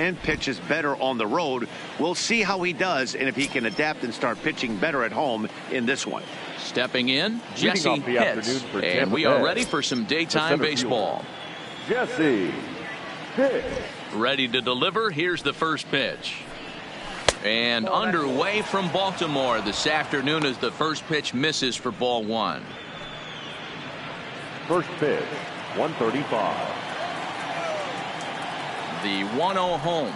and pitches better on the road. We'll see how he does and if he can adapt and start pitching better at home in this one. Stepping in, Jesse Pitts. And we are ready for some daytime baseball. Jesse Pitts. Ready to deliver. Here's the first pitch. And underway from Baltimore this afternoon as the first pitch misses for ball one. First pitch, 135. The 1-0 home.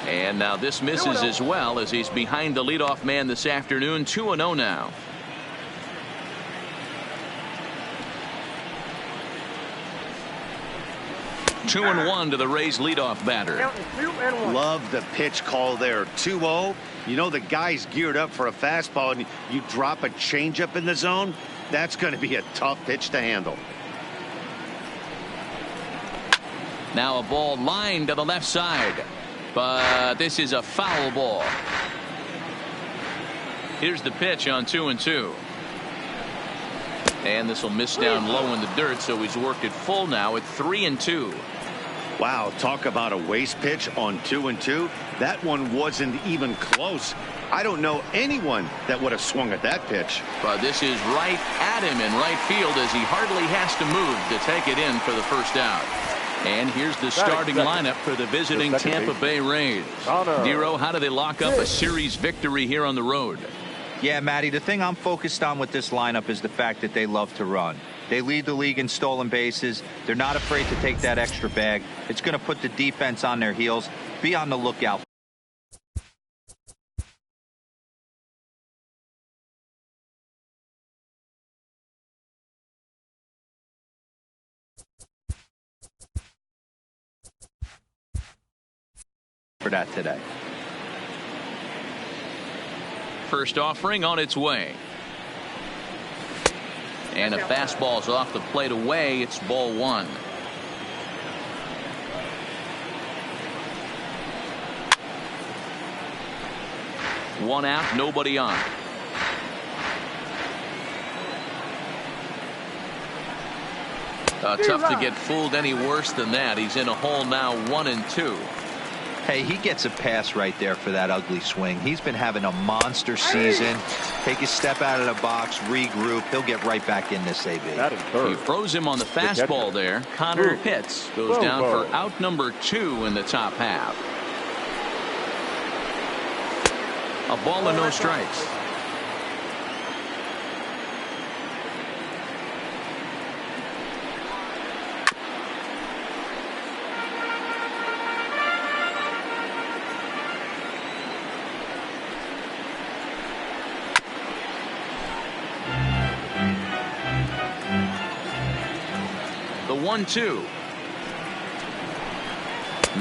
And now this misses as well as he's behind the leadoff man this afternoon. 2-0 now. Two and one to the Rays leadoff batter. Love the pitch call there. 2-0. You know the guy's geared up for a fastball and you drop a changeup in the zone. That's going to be a tough pitch to handle. Now a ball lined to the left side. But this is a foul ball. Here's the pitch on 2-2. And this will miss down low in the dirt, so he's worked it full now at 3-2. Wow, talk about a waste pitch on 2-2. That one wasn't even close. I don't know anyone that would have swung at that pitch. But this is right at him in right field as he hardly has to move to take it in for the first out. And here's the starting lineup for the visiting Tampa Bay Rays. Dero, how do they lock up a series victory here on the road? Yeah, Matty, the thing I'm focused on with this lineup is the fact that they love to run. They lead the league in stolen bases. They're not afraid to take that extra bag. It's going to put the defense on their heels. Be on the lookout for that today. First offering on its way. And a fastball's off the plate away. It's ball one. One out, nobody on. Tough to get fooled any worse than that. He's in a hole now, 1-2. Hey, he gets a pass right there for that ugly swing. He's been having a monster season. Take a step out of the box, regroup. He'll get right back in this AB. He froze him on the fastball there. Connor Pitts goes down for out number 2 in the top half. A ball and no strikes. The 1-2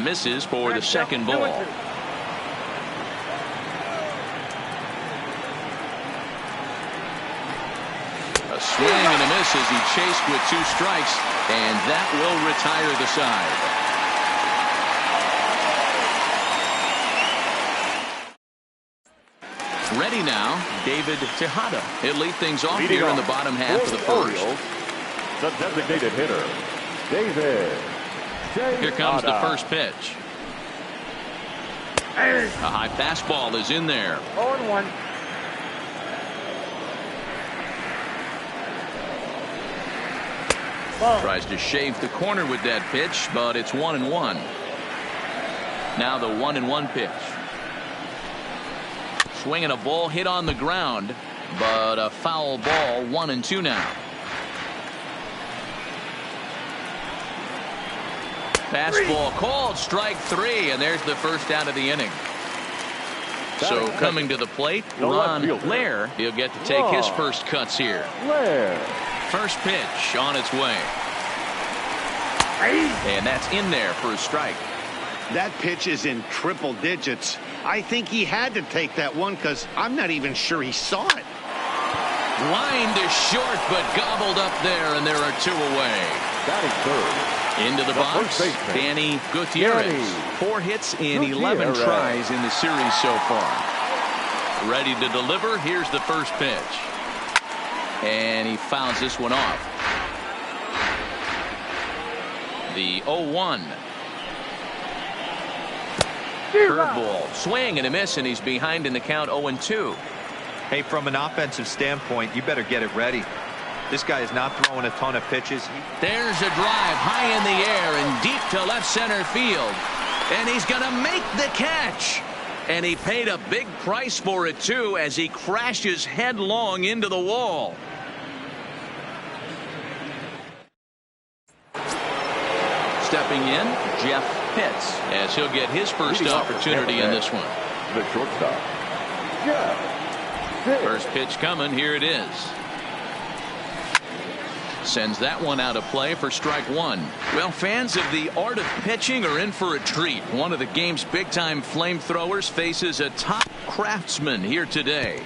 misses for the second ball. A swing and a miss as he chased with 2 strikes, and that will retire the side. Ready now, David Tejada. He'll lead things off here in the bottom half of the first. Orioles, the designated hitter, David. Here comes the first pitch. A high fastball is in there. 0-1. Tries to shave the corner with that pitch, but it's 1-1. Now the 1-1 pitch. Swinging a ball hit on the ground, but a foul ball. 1-2 now. Fastball called, strike 3, and there's the first out of the inning. So coming to the plate, Ron Blair. He'll get to take his first cuts here. First pitch on its way. And that's in there for a strike. That pitch is in triple digits. I think he had to take that one because I'm not even sure he saw it. Line to short, but gobbled up there, and there are 2 away. Batting third. Into the box, Danny Gutierrez. 4 hits in 11 tries in the series so far. Ready to deliver. Here's the first pitch. And he fouls this one off. The 0-1. Curveball, swing and a miss, and he's behind in the count 0-2. Hey, from an offensive standpoint, you better get it ready. This guy is not throwing a ton of pitches. There's a drive high in the air and deep to left center field. And he's going to make the catch. And he paid a big price for it, too, as he crashes headlong into the wall. Stepping in, Jeff Pitts, as he'll get his first opportunity in this one. The shortstop, Jeff. First pitch coming. Here it is. Sends that one out of play for strike one. Well, fans of the art of pitching are in for a treat. One of the game's big-time flamethrowers faces a top craftsman here today.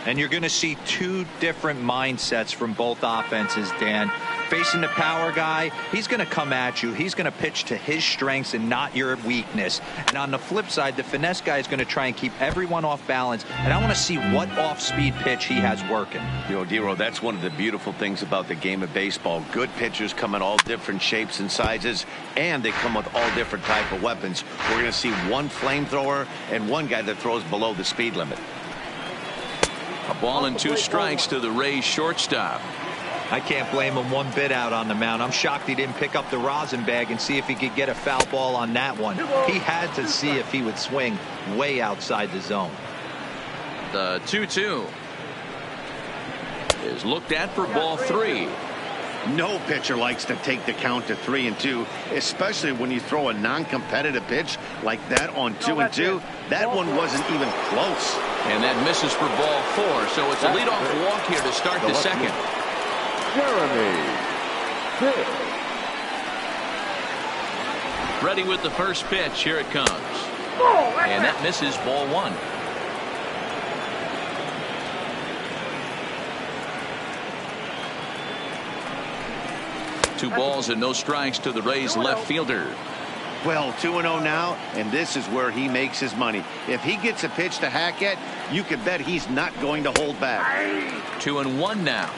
And you're going to see two different mindsets from both offenses, Dan. Facing the power guy, he's going to come at you. He's going to pitch to his strengths and not your weakness. And on the flip side, the finesse guy is going to try and keep everyone off balance. And I want to see what off-speed pitch he has working. You know, Dero, that's one of the beautiful things about the game of baseball. Good pitchers come in all different shapes and sizes, and they come with all different type of weapons. We're going to see one flamethrower and one guy that throws below the speed limit. A ball and 2 strikes to the Rays shortstop. I can't blame him one bit out on the mound. I'm shocked he didn't pick up the rosin bag and see if he could get a foul ball on that one. He had to see if he would swing way outside the zone. The 2-2 is looked at for ball 3. No pitcher likes to take the count to 3-2, especially when you throw a non-competitive pitch like that on 2-2. That one wasn't even close. And that misses for ball 4, so it's a leadoff walk here to start the second. Jeremy Pitt. Ready with the first pitch. Here it comes. And that misses ball 1. Two balls and no strikes to the Rays left fielder. Well, 2-0 now, and this is where he makes his money. If he gets a pitch to hack at, you can bet he's not going to hold back. 2-1 now.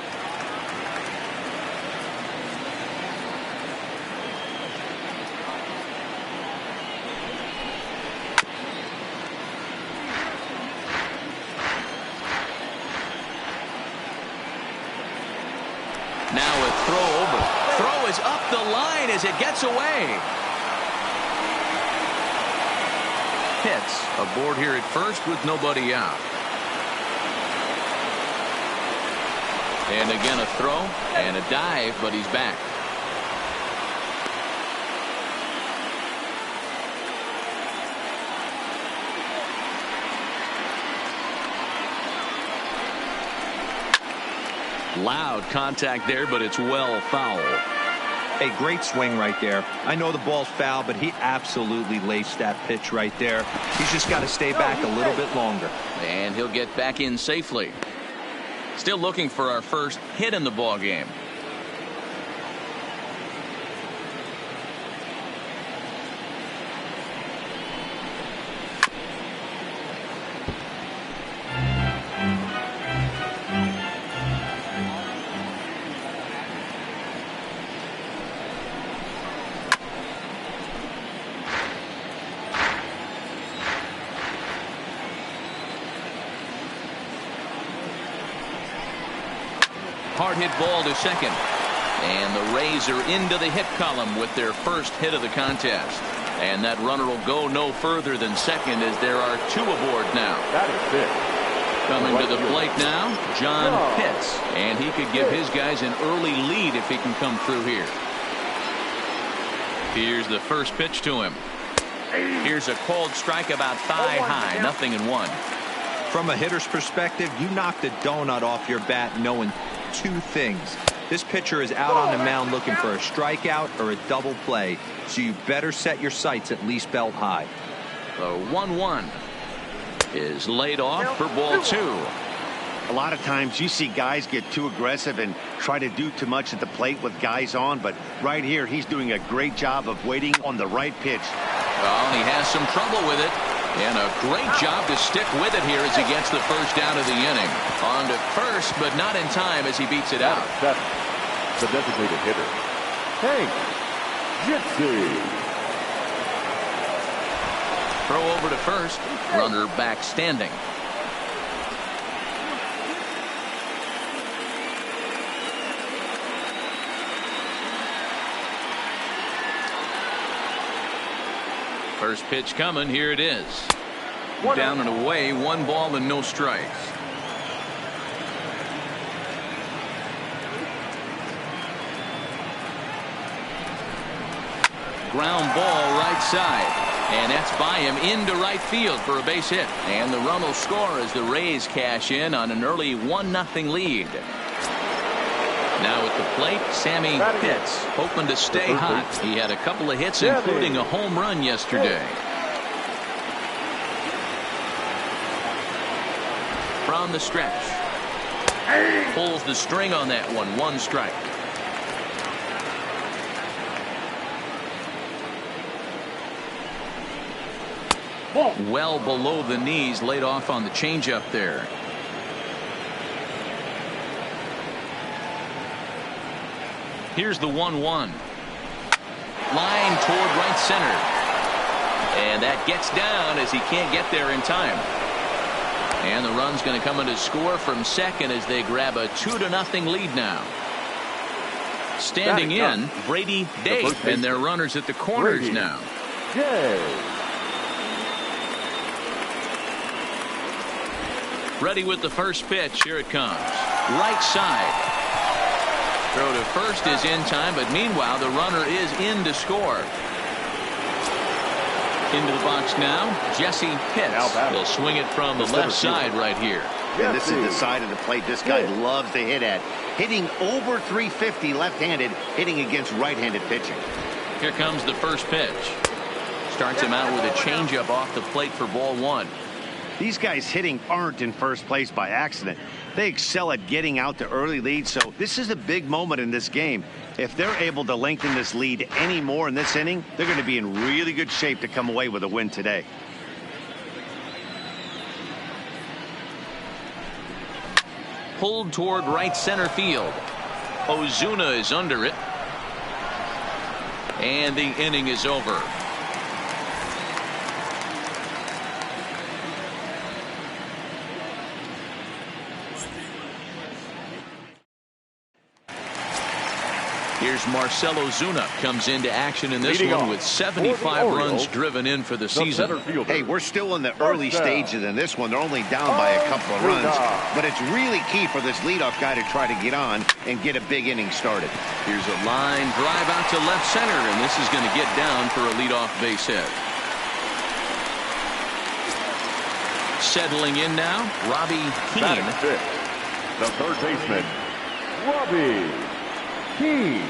Now a throw over. Throw is up the line as it gets away. Pitts aboard here at first with nobody out. And again a throw and a dive, but he's back. Loud contact there, but it's well foul. A great swing right there. I know the ball's foul, but he absolutely laced that pitch right there. He's just got to stay back a little bit longer. And he'll get back in safely. Still looking for our first hit in the ball game. Hard hit ball to second. And the Rays are into the hit column with their first hit of the contest. And that runner will go no further than second as there are 2 aboard now. That is it. Coming to the plate now, John Pitts. And he could give his guys an early lead if he can come through here. Here's the first pitch to him. Here's a called strike about thigh high, 0-1. From a hitter's perspective, you knocked a donut off your bat knowing 2 things. This pitcher is out on the mound looking for a strikeout or a double play, so you better set your sights at least belt high. The 1-1 is laid off for ball 2. A lot of times you see guys get too aggressive and try to do too much at the plate with guys on, but right here he's doing a great job of waiting on the right pitch. Well, he has some trouble with it. And a great job to stick with it here as he gets the first down of the inning. On to first, but not in time as he beats it out. The designated hitter, Hank Gypsy. Throw over to first. Runner back standing. First pitch coming. Here it is. Down and away. 1 ball and no strikes. Ground ball right side. And that's by him into right field for a base hit. And the run will score as the Rays cash in on an early 1-0 lead. Now at the plate, Sammy Pitts, hoping to stay hot. He had a couple of hits, including a home run yesterday. From the stretch. Pulls the string on that one. 1 strike. Well below the knees, laid off on the changeup there. Here's the 1-1. Line toward right center. And that gets down as he can't get there in time. And the run's going to come in to score from second as they grab a 2-0 lead now. Standing in, Brady Day, and their runners at the corners now. Ready with the first pitch. Here it comes. Right side. Throw to first is in time, but meanwhile the runner is in to score. Into the box now, Jesse Pitts. Will swing it from the left side right here. And this is the side of the plate this guy loves to hit at. Hitting over 350 left-handed, hitting against right-handed pitching. Here comes the first pitch. Starts him out with a changeup off the plate for ball 1. These guys hitting aren't in first place by accident. They excel at getting out to early leads, so this is a big moment in this game. If they're able to lengthen this lead any more in this inning, they're going to be in really good shape to come away with a win today. Pulled toward right center field. Ozuna is under it. And the inning is over. Here's Marcell Ozuna, comes into action in this one with 75 runs driven in for the season. Hey, we're still in the early stages in this one. They're only down by a couple of runs, but it's really key for this leadoff guy to try to get on and get a big inning started. Here's a line drive out to left center, and this is going to get down for a leadoff base hit. Settling in now, Robbie Keane. The third baseman, Robbie Keane.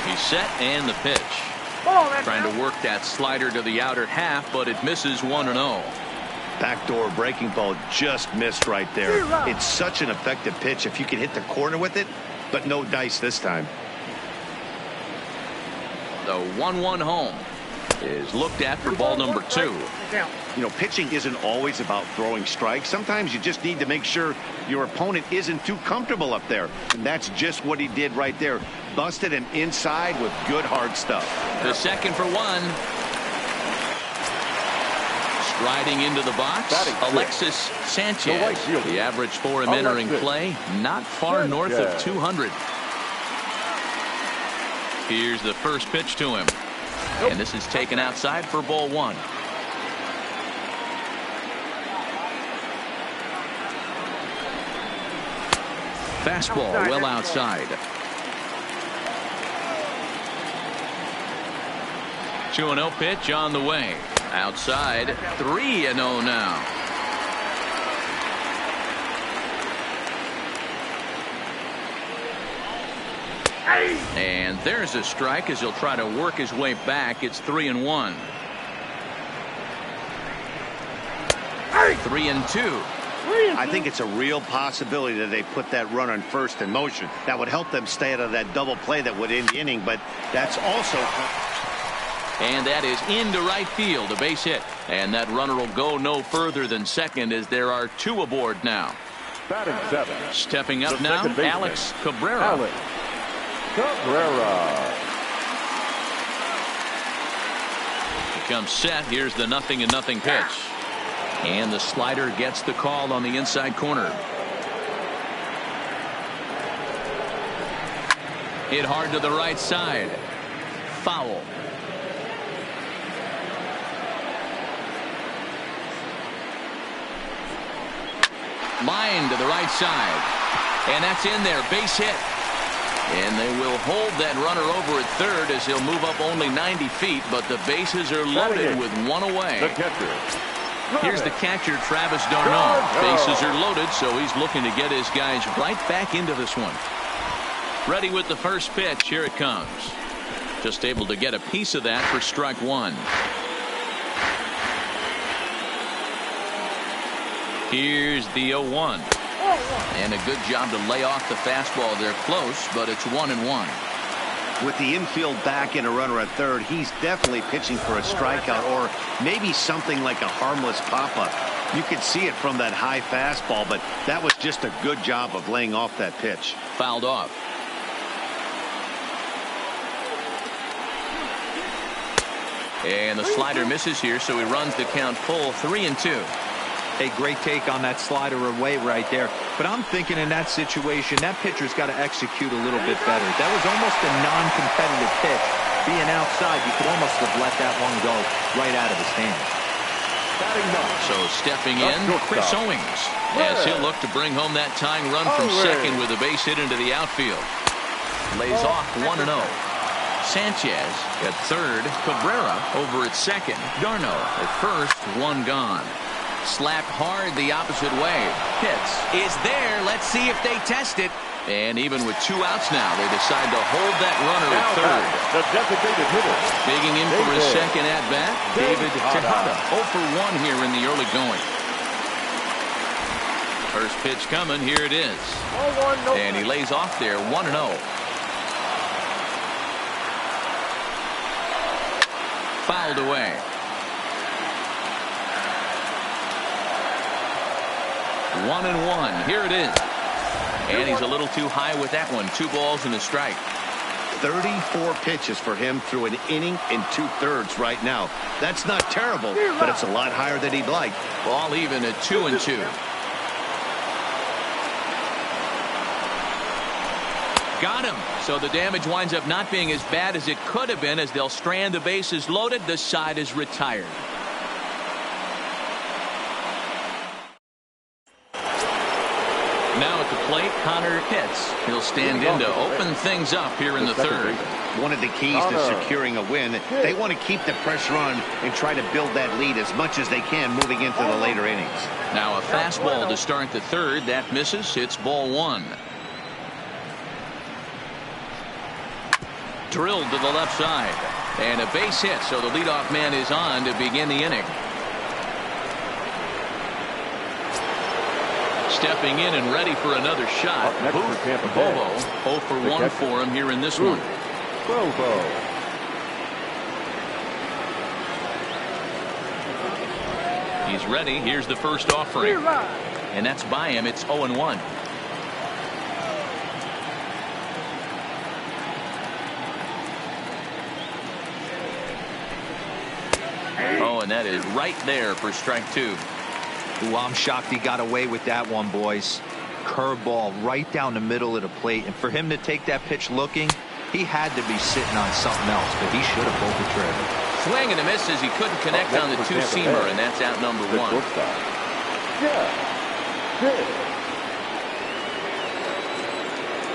He's set and the pitch. Trying to work that slider to the outer half, but it misses 1-0. Backdoor breaking ball just missed right there. It's such an effective pitch if you can hit the corner with it, but no dice this time. The 1-1 home is looked at for ball number 2. You know, pitching isn't always about throwing strikes. Sometimes you just need to make sure your opponent isn't too comfortable up there. And that's just what he did right there. Busted him inside with good hard stuff. The second for 1. Striding into the box, Alexis Sanchez. The average for him entering play, not far north of 200. Here's the first pitch to him. And this is taken outside for ball 1. Fastball well outside. 2-0 pitch on the way. Outside, 3-0 now. And there's a strike as he'll try to work his way back. It's 3-1. 3-2. I think it's a real possibility that they put that runner on first in motion. That would help them stay out of that double play that would end the inning, but that's also. And that is into right field, a base hit. And that runner will go no further than second as there are 2 aboard now. Batting 7. Stepping up now, Alex Cabrera. comes set. Here's the 0-0 pitch. And the slider gets the call on the inside corner. Hit hard to the right side. Foul. Line to the right side. And that's in there. Base hit. And they will hold that runner over at third as he'll move up only 90 feet, but the bases are loaded with one away. The catcher. Here's the catcher, Travis d'Arnaud. Bases are loaded, so he's looking to get his guys right back into this one. Ready with the first pitch. Here it comes. Just able to get a piece of that for strike one. Here's the 0-1. And a good job to lay off the fastball. They're close, but it's 1-1. With the infield back and a runner at third, he's definitely pitching for a strikeout or maybe something like a harmless pop-up. You could see it from that high fastball, but that was just a good job of laying off that pitch. Fouled off. And the slider misses here, so he runs the count full 3-2. A great take on that slider away right there. But I'm thinking in that situation, that pitcher's got to execute a little bit better. That was almost a non-competitive pitch. Being outside, you could almost have let that one go right out of his hands. So stepping in, Chris Owings, as he'll look to bring home that tying run from second with a base hit into the outfield. Lays off 1-0. Sanchez at third. Cabrera over at second. d'Arnaud at first. One gone. Slapped hard the opposite way. Hits is there. Let's see if they test it. And even with 2 outs now, they decide to hold that runner at third. The designated hitter. Digging in for his second at bat, David Tejada. 0 for 1 here in the early going. First pitch coming. Here it is. And he lays off there. 1-0. Fouled away. One and one. Here it is. And he's a little too high with that one. 2 balls and a strike. 34 pitches for him through an inning and 2/3 right now. That's not terrible, but it's a lot higher than he'd like. Ball even at 2-2. Got him. So the damage winds up not being as bad as it could have been, as they'll strand the bases loaded. The side is retired. Now at the plate, Connor Pitts. He'll stand in to open things up here in the third. One of the keys to securing a win, they want to keep the pressure on and try to build that lead as much as they can moving into the later innings. Now a fastball to start the third. That misses. It's ball 1. Drilled to the left side. And a base hit, so the leadoff man is on to begin the inning. Stepping in and ready for another shot. Bobo 0 for 1 for him here in this one. He's ready. Here's the first offering. And that's by him. It's 0-1. Oh, and that is right there for strike 2. Ooh, I'm shocked he got away with that one, boys. Curveball right down the middle of the plate. And for him to take that pitch looking, he had to be sitting on something else, but he should have pulled the trigger. Swing and a miss as he couldn't connect on the 2-seamer, and that's out number 1.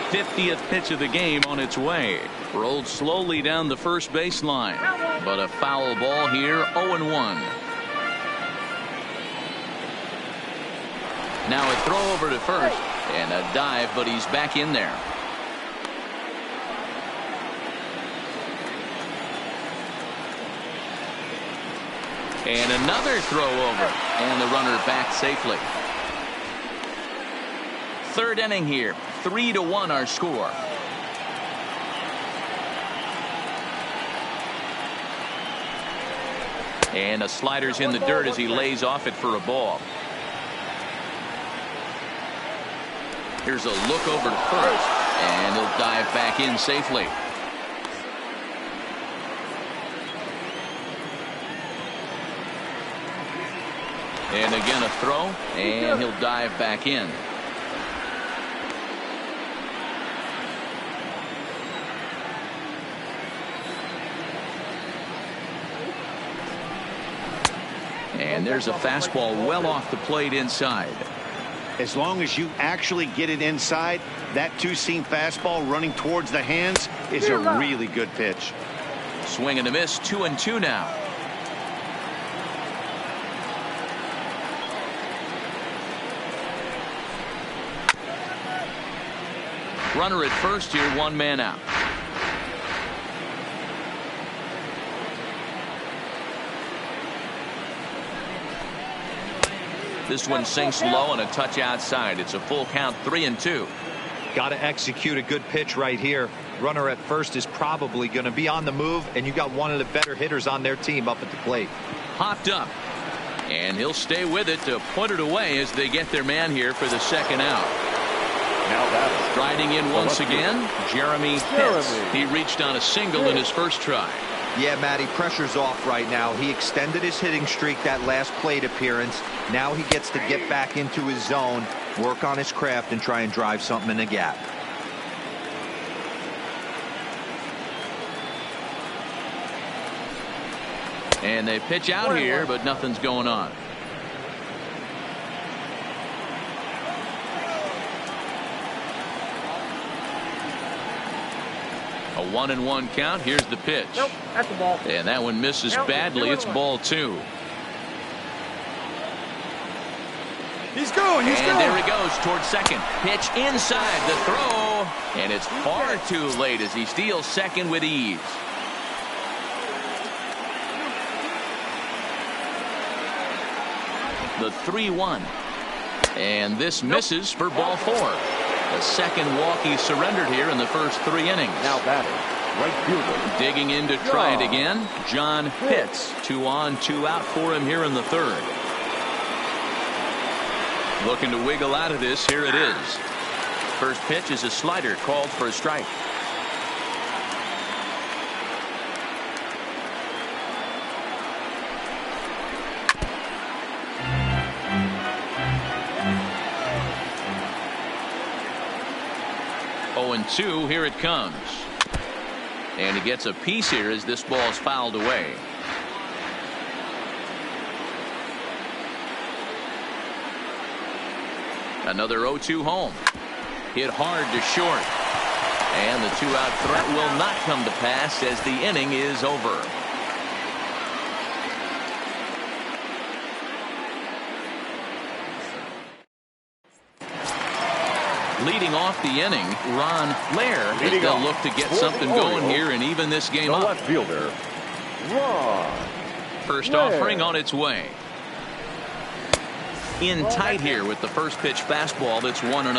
50th pitch of the game on its way. Rolled slowly down the first baseline, but a foul ball here. 0-1. Now a throw over to first and a dive, but he's back in there. And another throw over, and the runner back safely. Third inning here. 3-1 our score. And a slider's in the dirt as he lays off it for a ball. Here's a look over to first, and he'll dive back in safely. And again a throw, and he'll dive back in. And there's a fastball well off the plate inside. As long as you actually get it inside, that two-seam fastball running towards the hands is a really good pitch. Swing and a miss, 2-2 now. Runner at first here, 1 man out. This one sinks low and a touch outside. It's a full count, 3-2. Got to execute a good pitch right here. Runner at first is probably going to be on the move, and you got one of the better hitters on their team up at the plate. Hopped up, and he'll stay with it to put it away as they get their man here for the second out. Now that Striding in once again, Jeremy Pitts. He reached on a single in his first try. Yeah, Matty, pressure's off right now. He extended his hitting streak that last plate appearance. Now he gets to get back into his zone, work on his craft, and try and drive something in the gap. And they pitch out here, but nothing's going on. A 1-1 count. Here's the pitch. Nope, that's a ball. And that one misses badly. It's ball 2. He's going. And there he goes towards second. Pitch inside the throw. And it's far too late as he steals second with ease. The 3-1. And this misses for ball 4. The second walk he surrendered here in the first 3 innings. Now batting, right fielder. Digging in to try it again, John Pitts. 2 on, 2 out for him here in the 3rd. Looking to wiggle out of this. Here it is. First pitch is a slider called for a strike. And 2, here it comes. And he gets a piece here as this ball's fouled away. Another 0-2 home. Hit hard to short. And the 2-out threat will not come to pass as the inning is over. Leading off the inning, Ron Lair, as they'll look to get something going here and even this game up. Left fielder, Ron. First offering on its way. In tight here with the first pitch fastball that's 1-0.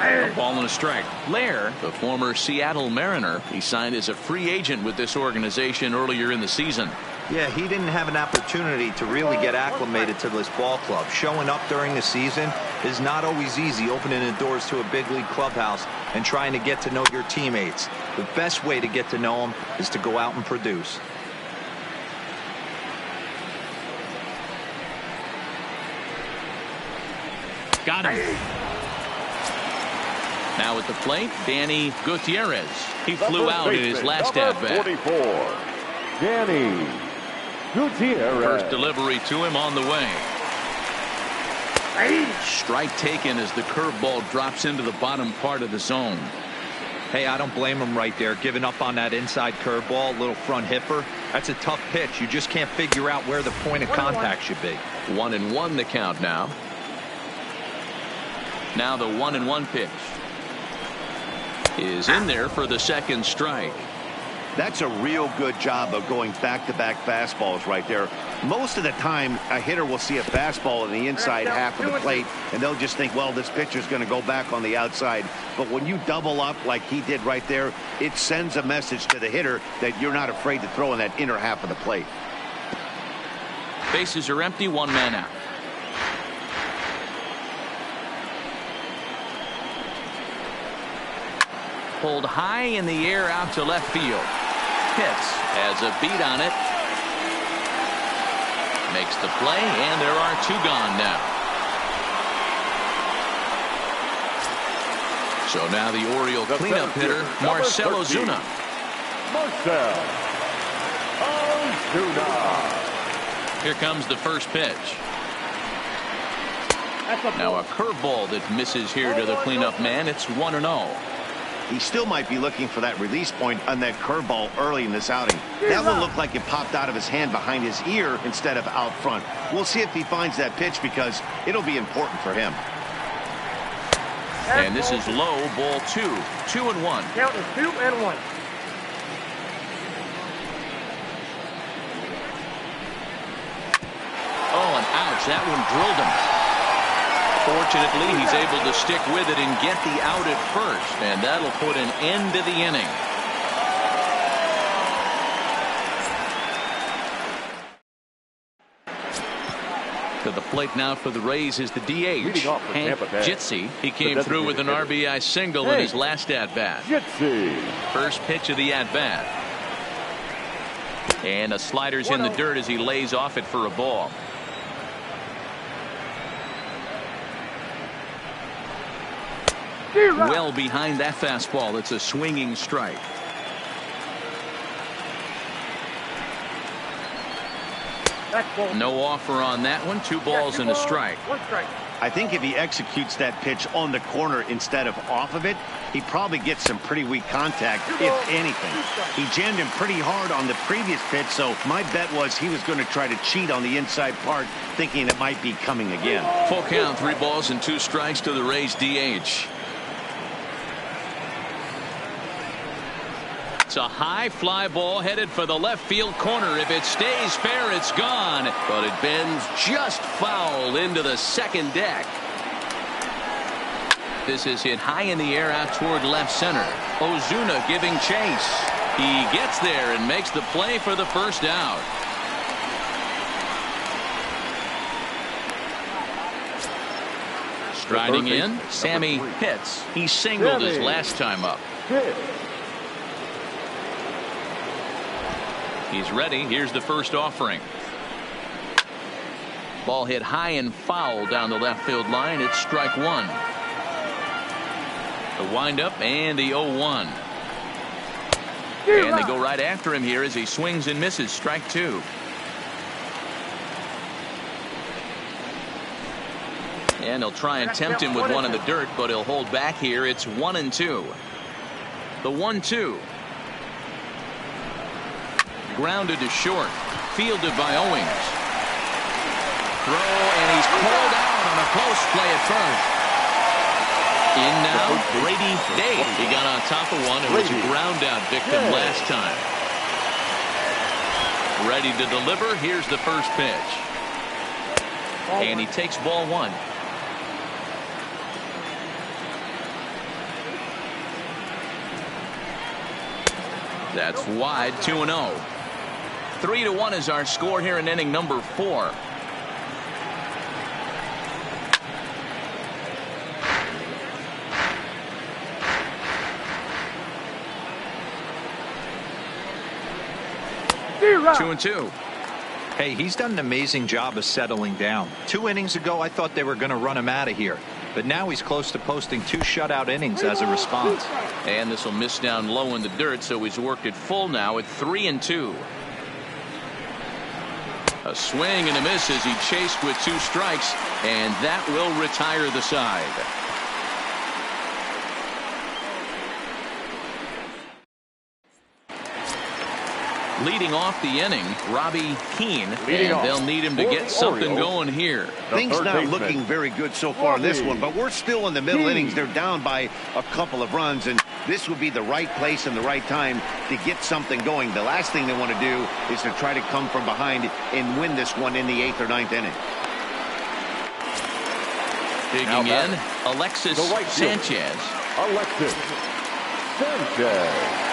A ball and a strike. Lair, the former Seattle Mariner, he signed as a free agent with this organization earlier in the season. Yeah, he didn't have an opportunity to really get acclimated to this ball club. Showing up during the season is not always easy, opening the doors to a big league clubhouse and trying to get to know your teammates. The best way to get to know them is to go out and produce. Got him. Now at the plate, Danny Gutierrez. He flew out in his last at-bat. 44, Danny Gutierrez. First delivery to him on the way. Strike taken as the curveball drops into the bottom part of the zone. Hey, I don't blame him right there, giving up on that inside curveball, little front hipper. That's a tough pitch. You just can't figure out where the point of contact should be. 1-1 the count now. Now the 1-1 pitch is in there for the second strike. That's a real good job of going back-to-back fastballs right there. Most of the time, a hitter will see a fastball in the inside half of the plate, and they'll just think, well, this pitcher's going to go back on the outside. But when you double up like he did right there, it sends a message to the hitter that you're not afraid to throw in that inner half of the plate. Bases are empty, 1 man out. Pulled high in the air out to left field. Pitts has a beat on it. Makes the play, and there are 2 gone now. So now the Oriole cleanup hitter, Marcell Ozuna. Marcell Ozuna. Here comes the first pitch. Now a curveball that misses here to the cleanup man. It's 1-0. He still might be looking for that release point on that curveball early in this outing. That one looked like it popped out of his hand behind his ear instead of out front. We'll see if he finds that pitch because it'll be important for him. And this is low, ball 2. 2-1. Count is 2-1. Oh, and ouch, that one drilled him. Fortunately, he's able to stick with it and get the out at first, and that'll put an end to the inning. To the plate now for the Rays is the DH, Hank Jitsi. He came through with an RBI single in his last at-bat. First pitch of the at-bat. And a slider's in the dirt as he lays off it for a ball. Well behind that fastball. It's a swinging strike. No offer on that one. 2 balls and a strike. 1 strike. I think if he executes that pitch on the corner instead of off of it, he probably gets some pretty weak contact, if anything. He jammed him pretty hard on the previous pitch, so my bet was he was going to try to cheat on the inside part, thinking it might be coming again. Full count, 3 balls and 2 strikes to the Rays DH. It's a high fly ball headed for the left field corner. If it stays fair, it's gone. But it bends just foul into the second deck. This is hit high in the air out toward left center. Ozuna giving chase. He gets there and makes the play for the first out. Striding in, Sammy Pitts. He singled his last time up. He's ready. Here's the first offering. Ball hit high and foul down the left field line. It's strike 1. The windup and the 0-1. And they go right after him here as he swings and misses. Strike 2. And they'll try and tempt him with one in the dirt, but he'll hold back here. It's 1-2. The 1-2. Grounded to short. Fielded by Owings. Throw, and he's called out on a close play at first. In now, Brady Day. He got on top of one and was a ground out victim last time. Ready to deliver. Here's the first pitch. And he takes ball 1. That's wide. 2-0. 3-1 is our score here in inning number 4. Two and 2. Hey, he's done an amazing job of settling down. 2 innings ago, I thought they were going to run him out of here. But now he's close to posting 2 shutout innings as a response. And this will miss down low in the dirt, so he's worked it full now at 3-2. A swing and a miss as he chased with 2 strikes, and that will retire the side. Leading off the inning, Robbie Keane, and they'll need him to get something going here. Things not looking very good so far in this one, but we're still in the middle innings. They're down by a couple of runs, and this would be the right place and the right time to get something going. The last thing they want to do is to try to come from behind and win this one in the 8th or 9th inning. Digging in, Alexis Sanchez. Alexis Sanchez.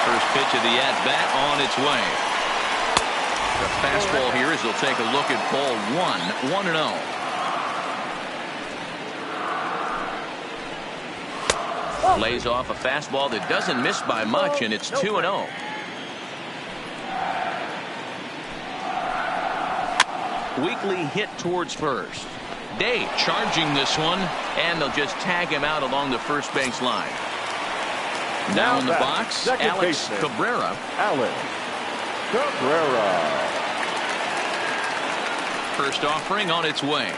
First pitch of the at-bat on its way. The fastball here as they'll take a look at ball 1. 1-0. Lays off a fastball that doesn't miss by much, and it's 2-0. Weekly hit towards first. Day charging this one, and they'll just tag him out along the first base line. Now in the box, Alex Cabrera. First offering on its way.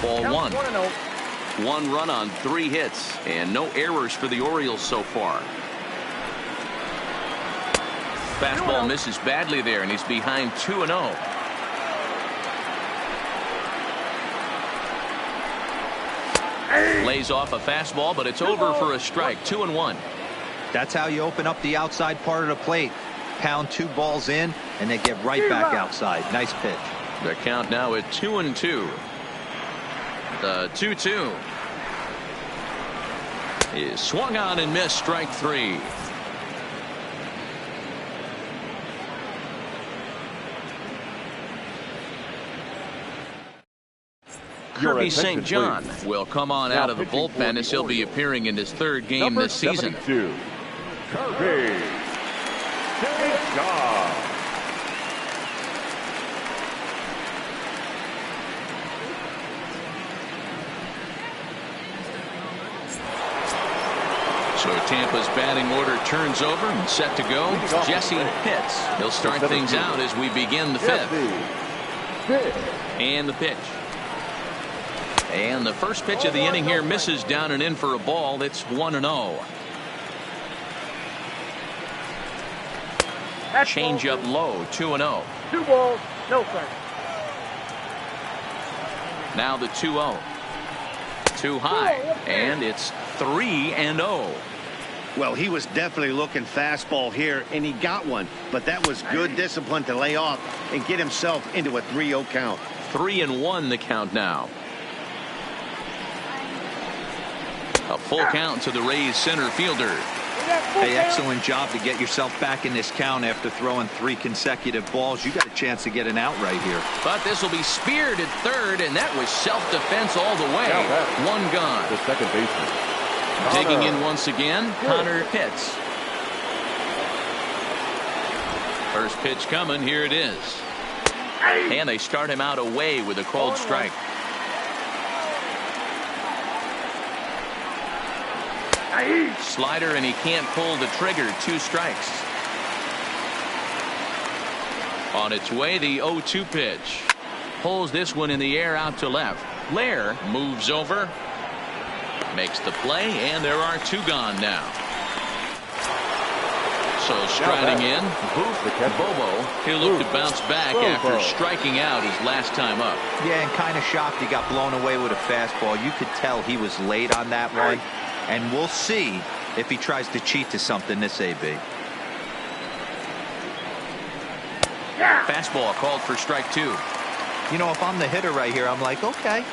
Ball one. 1 run on 3 hits, and no errors for the Orioles so far. Fastball misses badly there, and he's behind 2-0. Lays off a fastball, but it's over for a strike. 2-1. That's how you open up the outside part of the plate. Pound 2 balls in, and they get right back outside. Nice pitch. The count now at 2-2. The 2-2 is swung on and missed. Strike 3. Kirby St. John will come on out of the bullpen as he'll be appearing in his 3rd game this season. Kirby St. John. So Tampa's batting order turns over and set to go. Jesse Pitts. He'll start things out as we begin the 5th. And the pitch. And the first pitch of the inning here misses down and in for a ball. It's 1-0. Change up low. 2-0. 2 balls, no strikes. Now the 2-0. Too high, and it's 3-0. Well, he was definitely looking fastball here, and he got one. But that was good discipline to lay off and get himself into a 3-0 count. 3-1 the count now. A full count to the Rays center fielder. Hey, excellent job to get yourself back in this count after throwing 3 consecutive balls. You got a chance to get an out right here. But this will be speared at 3rd, and that was self-defense all the way. 1 gone. The second baseman. Digging in once again, Connor Pitts. First pitch coming. Here it is. And they start him out away with a called strike. Slider, and he can't pull the trigger. 2 strikes. On its way, the 0-2 pitch. Pulls this one in the air out to left. Lair moves over. Makes the play, and there are 2 gone now. So striding in, Bobo. He'll look to bounce back after striking out his last time up. Yeah, and kind of shocked he got blown away with a fastball. You could tell he was late on that one. And we'll see if he tries to cheat to something this AB. Fastball called for strike 2. You know, if I'm the hitter right here, I'm like, okay,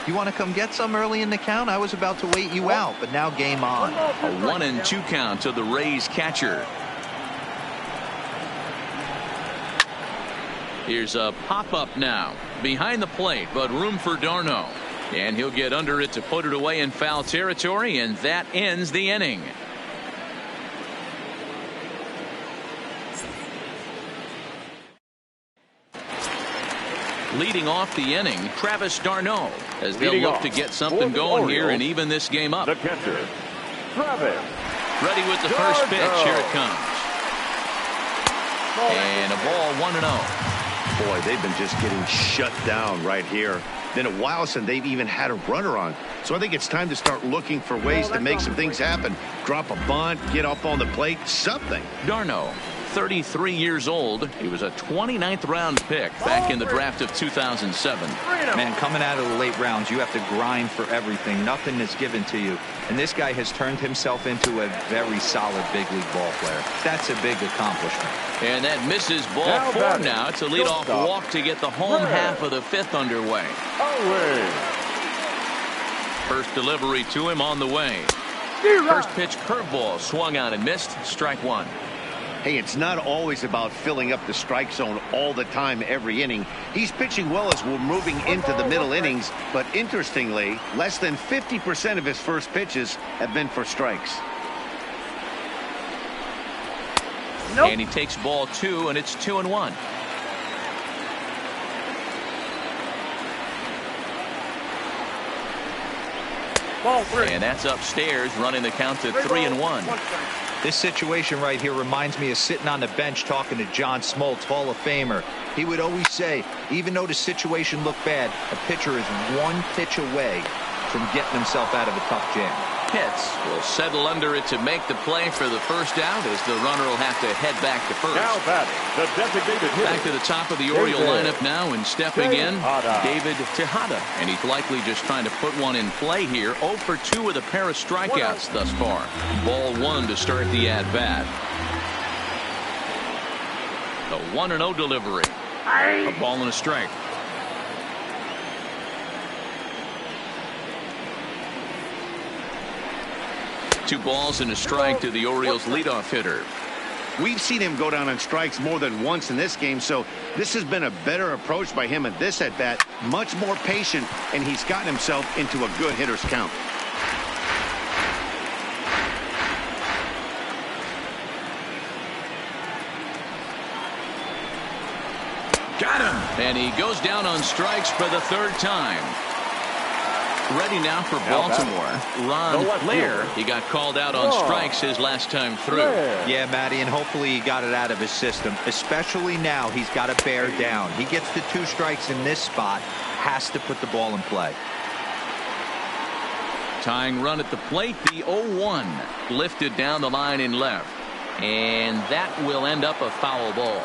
you want to come get some early in the count? I was about to wait you out, but now game on. A 1-2 count to the Rays catcher. Here's a pop-up now. Behind the plate, but room for d'Arnaud. And he'll get under it to put it away in foul territory, and that ends the inning. Leading off the inning, Travis d'Arnaud, as they'll look to get something going here and even this game up. The catcher, Travis. Ready with the first pitch. Here it comes. And a ball, 1-0. Boy, they've been just getting shut down right here. Been a while since they've even had a runner on. So I think it's time to start looking for ways to make some things happen. Drop a bunt, get up on the plate, something. d'Arnaud, 33 years old. He was a 29th round pick back in the draft of 2007. Man, coming out of the late rounds, you have to grind for everything. Nothing is given to you. And this guy has turned himself into a very solid big league ball player. That's a big accomplishment. And that misses ball 4 now. It's a leadoff walk to get the home half of the 5th underway. First delivery to him on the way. First pitch curveball swung on and missed. Strike 1. Hey, it's not always about filling up the strike zone all the time every inning. He's pitching well as we're moving into the middle innings, but interestingly, less than 50% of his first pitches have been for strikes. Nope. And he takes ball 2, and it's 2-1. Ball 3. And that's upstairs, running the count to 3-1. This situation right here reminds me of sitting on the bench talking to John Smoltz, Hall of Famer. He would always say, even though the situation looked bad, a pitcher is one pitch away from getting himself out of a tough jam. Pitts will settle under it to make the play for the first out, as the runner will have to head back to first. Now batting, the designated hitter. Back to the top of the Oriole lineup now, and stepping in, David Tejada. And he's likely just trying to put one in play here. 0 for 2 with a pair of strikeouts thus far. Ball 1 to start the at-bat. The 1-0 delivery. A ball and a strike. Two balls and a strike to the Orioles leadoff hitter. We've seen him go down on strikes more than once in this game, so this has been a better approach by him at this at-bat. Much more patient, and he's gotten himself into a good hitter's count. Got him! And he goes down on strikes for the 3rd time. Ready now for Baltimore. Ron Blair. He got called out on strikes his last time through. Yeah, Matty, and hopefully he got it out of his system. Especially now, he's got to bear down. He gets the 2 strikes in this spot, has to put the ball in play. Tying run at the plate, the 0-1. Lifted down the line in left. And that will end up a foul ball.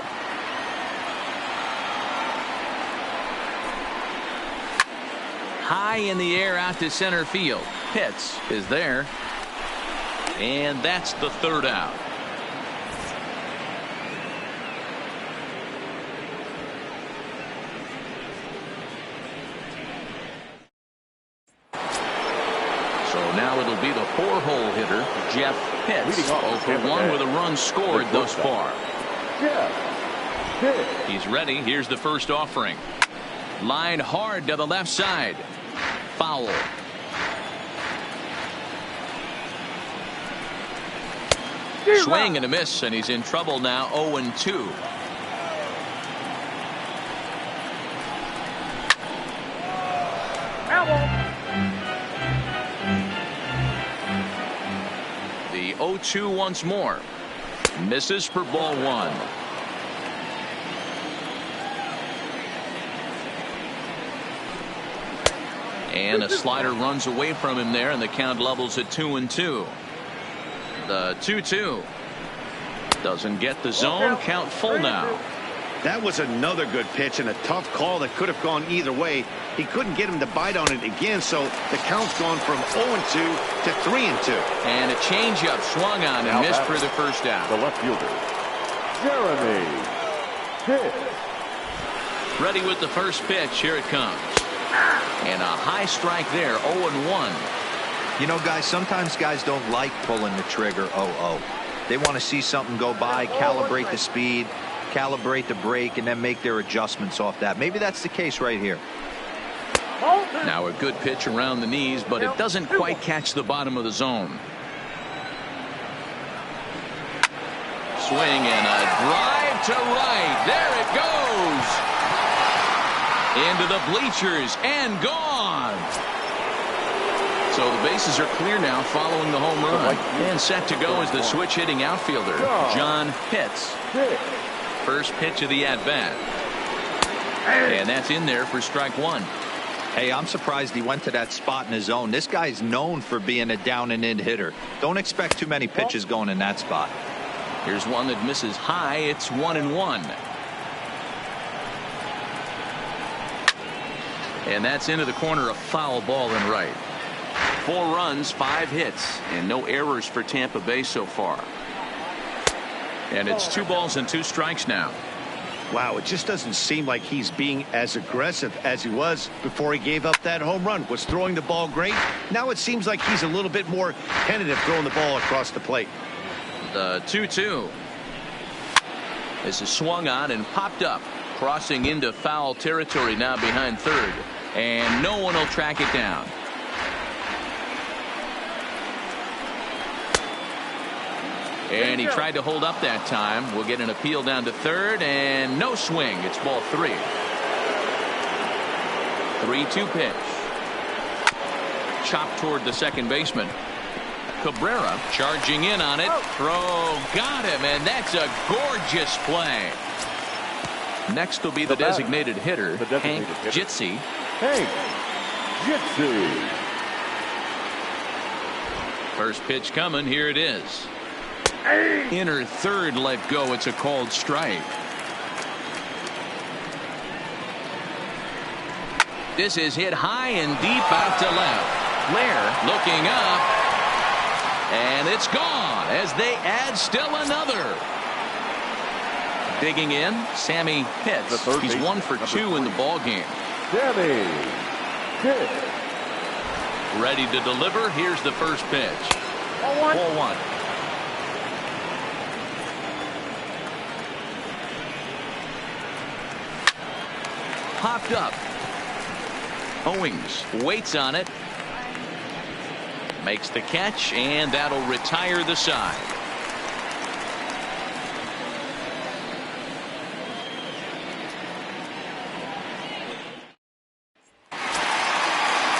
High in the air out to center field. Pitts is there. And that's the 3rd out. So now it'll be the 4-hole hitter, Jeff Pitts. 0 for 1 with a run scored thus far. He's ready. Here's the first offering. Line hard to the left side. Foul. Swing and a miss, and he's in trouble now. 0-2. The 0-2 once more. Misses for ball 1. And a slider runs away from him there, and the count levels at 2-2. The 2-2 doesn't get the zone. Count full now. That was another good pitch and a tough call that could have gone either way. He couldn't get him to bite on it again, so the count's gone from 0-2 to 3-2. And a changeup swung on and missed for the first out. The left fielder, Jeremy Pitts. Ready with the first pitch. Here it comes. And a high strike there. 0-1. You know, guys, sometimes guys don't like pulling the trigger 0-0. They want to see something go by, calibrate the speed, calibrate the brake, and then make their adjustments off that. Maybe that's the case right here. Now a good pitch around the knees, but it doesn't quite catch the bottom of the zone. Swing and a drive to right. There it goes. Into the bleachers and gone. So the bases are clear now following the home run. And set to go is the switch hitting outfielder, John Pitts. First pitch of the at-bat. And that's in there for strike 1. Hey, I'm surprised he went to that spot in his zone. This guy's known for being a down and in hitter. Don't expect too many pitches going in that spot. Here's one that misses high. It's 1-1. And that's into the corner, a foul ball and right. 4 runs, 5 hits, and no errors for Tampa Bay so far. And it's 2 balls and 2 strikes now. Wow, it just doesn't seem like he's being as aggressive as he was before he gave up that home run. Was throwing the ball great. Now it seems like he's a little bit more tentative throwing the ball across the plate. The 2-2. This is swung on and popped up, crossing into foul territory now behind third, and no one will track it down. And he tried to hold up that time. We'll get an appeal down to third, and no swing. It's ball 3. 3-2 pitch. Chopped toward the second baseman. Cabrera charging in on it. Throw got him, and that's a gorgeous play. Next will be the designated hitter, Hank Jitsi. Hank Jitsi. First pitch coming. Here it is. Inner third let go. It's a called strike. This is hit high and deep out to left. Blair looking up, and it's gone as they add still another. Digging in, Sammy Pitts. He's 1 for 2 in the ball game. Sammy Pitts. Ready to deliver. Here's the first pitch. Ball 1. Popped up. Owings waits on it. Makes the catch, and that'll retire the side.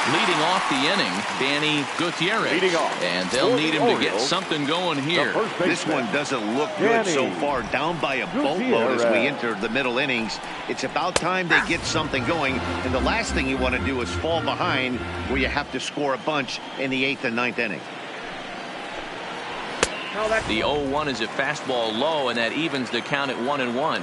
Leading off the inning, Danny Gutierrez. And they'll need him to get something going here. This one doesn't look good so far. Down by a boatload as we enter the middle innings. It's about time they get something going. And the last thing you want to do is fall behind where you have to score a bunch in the 8th and 9th inning. The 0-1 is a fastball low, and that evens the count at 1-1.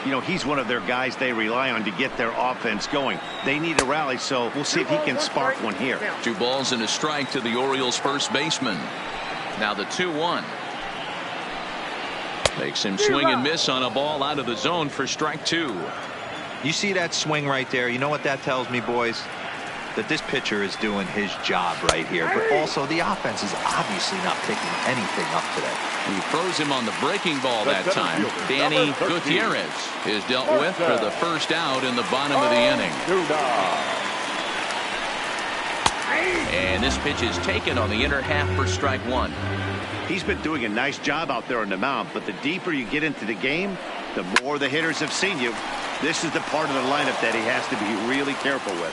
You know, he's one of their guys they rely on to get their offense going. They need a rally, so we'll see if he can spark one here. 2 balls and a strike to the Orioles first baseman. Now the 2-1. Makes him swing and miss on a ball out of the zone for strike 2. You see that swing right there? You know what that tells me, boys? That this pitcher is doing his job right here. But also the offense is obviously not picking anything up today. He throws him on the breaking ball that time. Danny Gutierrez is dealt with for the first out in the bottom of the inning. And this pitch is taken on the inner half for strike 1. He's been doing a nice job out there on the mound, but the deeper you get into the game, the more the hitters have seen you. This is the part of the lineup that he has to be really careful with.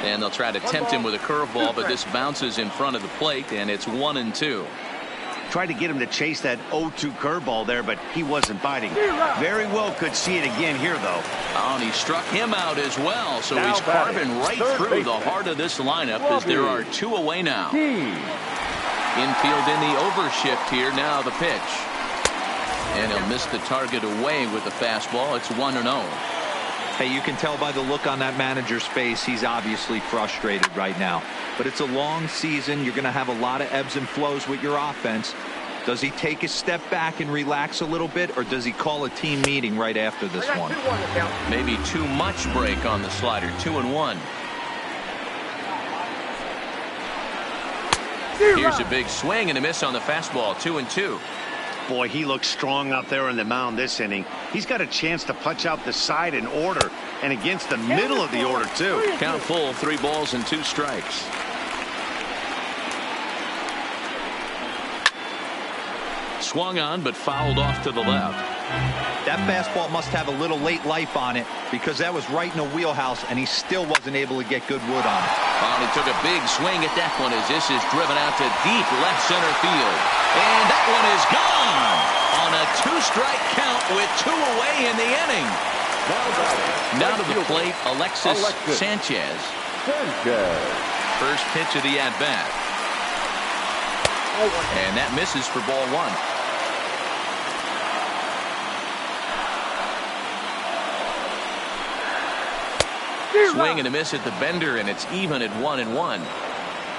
And they'll try to tempt him with a curveball, but this bounces in front of the plate, and it's 1-2. Tried to get him to chase that 0-2 curveball there, but he wasn't biting. Very well could see it again here, though. Oh, and he struck him out as well, so he's carving right through the heart of this lineup as there are 2 away now. Infield in the overshift here. Now the pitch. And he'll miss the target away with the fastball. It's 1-0. Hey, you can tell by the look on that manager's face, he's obviously frustrated right now. But it's a long season. You're going to have a lot of ebbs and flows with your offense. Does he take a step back and relax a little bit, or does he call a team meeting right after this one? Maybe too much break on the slider. 2-1. Here's a big swing and a miss on the fastball. 2-2. Boy, he looks strong out there on the mound this inning. He's got a chance to punch out the side in order and against the middle of the order, too. Count full, 3 balls and 2 strikes. Swung on, but fouled off to the left. That fastball must have a little late life on it, because that was right in the wheelhouse, and he still wasn't able to get good wood on it. Oh, he took a big swing at that one as this is driven out to deep left center field. And that one is gone on a 2-strike count with 2 away in the inning. Now to the plate, Alexis Sanchez. First pitch of the at-bat. And that misses for ball 1. Swing and a miss at the bender, and it's even at 1-1.